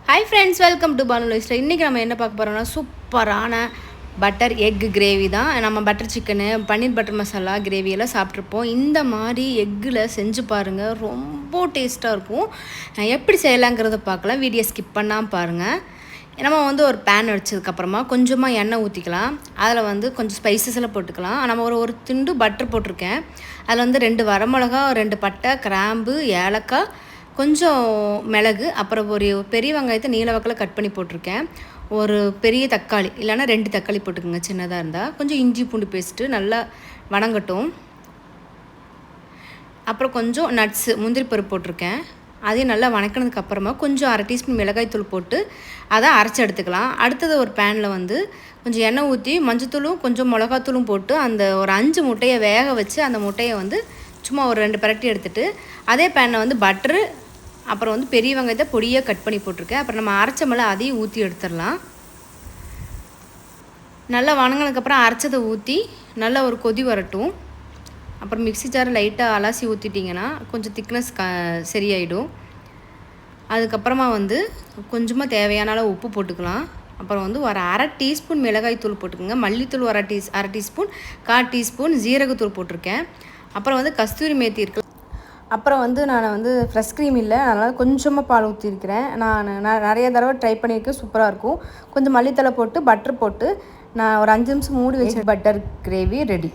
Hi friends, welcome to Banu Lifestyle. இன்னைக்கு நம்ம என்ன பார்க்க போறோம்னா சூப்பரான பட்டர் எக் கிரேவி தான். நம்ம பட்டர் சிக்கன், பன்னீர் பட்டர் மசாலா கிரேவி எல்லாம் சாப்பிட்ருப்போம். இந்த மாதிரி எக்கில் செஞ்சு பாருங்கள், ரொம்ப டேஸ்ட்டாக இருக்கும். எப்படி செய்யலாங்கிறத பார்க்கலாம், வீடியோ ஸ்கிப் பண்ணாமல் பாருங்கள். நம்ம ஒரு பேன் வச்சதுக்கப்புறமா கொஞ்சமாக எண்ணெய் ஊற்றிக்கலாம். அதில் கொஞ்சம் ஸ்பைசஸ் எல்லாம் போட்டுக்கலாம். நம்ம ஒரு துண்டு பட்டர் போட்டிருக்கேன். அதில் 2 வரமிளகா, 2 பட்டை, கிராம்பு, ஏலக்காய், கொஞ்சம் மிளகு, அப்புறம் ஒரு பெரிய வெங்காயத்தை நீல வாக்கில் கட் பண்ணி போட்டிருக்கேன். ஒரு பெரிய தக்காளி இல்லைன்னா 2 தக்காளி போட்டுக்கோங்க சின்னதாக இருந்தால். கொஞ்சம் இஞ்சி பூண்டு பேஸ்ட்டு நல்லா வணங்கட்டும். அப்புறம் கொஞ்சம் நட்ஸு முந்திரி பருப்பு போட்டிருக்கேன். அதையும் நல்லா வணக்கினதுக்கப்புறமா கொஞ்சம் 1/2 டீஸ்பூன் மிளகாய்த்தூள் போட்டு அதை அரைச்சி எடுத்துக்கலாம். அடுத்தது ஒரு பேனில் கொஞ்சம் எண்ணெய் ஊற்றி மஞ்சத்தூளும் கொஞ்சம் மிளகாத்தூளும் போட்டு அந்த ஒரு 5 முட்டையை வேக வச்சு அந்த முட்டையை சும்மா ஒரு 2 பிரட்டி எடுத்துகிட்டு அதே பேனில் பட்ரு, அப்புறம் பெரிய வெங்காயத்தை பொடியாக கட் பண்ணி போட்டிருக்கேன். அப்புறம் நம்ம அரைச்ச மேலே அதையும் ஊற்றி எடுத்துடலாம். நல்லா வணங்கினதுக்கப்புறம் அரைச்சதை ஊற்றி நல்லா ஒரு கொதி வரட்டும். அப்புறம் மிக்ஸி ஜாரை லைட்டாக அலசி ஊற்றிட்டிங்கன்னா கொஞ்சம் திக்னஸ் சரியாயிடும். அதுக்கப்புறமா கொஞ்சமாக தேவையான அளவு உப்பு போட்டுக்கலாம். அப்புறம் ஒரு 1/2 டீஸ்பூன் மிளகாய் தூள் போட்டுக்கோங்க. மல்லித்தூள் 1/2 டீஸ்பூன், 1/4 டீஸ்பூன் ஜீரகத்தூள் போட்டிருக்கேன். அப்புறம் கஸ்தூரி மேத்தி இருக்கு. அப்புறம் நான் ஃப்ரெஷ் க்ரீம் இல்லை, அதனால் கொஞ்சமாக பால் ஊற்றிருக்கிறேன். நான் நிறைய தடவை ட்ரை பண்ணியிருக்கேன், சூப்பராக இருக்கும். கொஞ்சம் மல்லித்தலை போட்டு பட்டர் போட்டு நான் ஒரு 5 நிமிஷம் மூடி வச்சு பட்டர் கிரேவி ரெடி.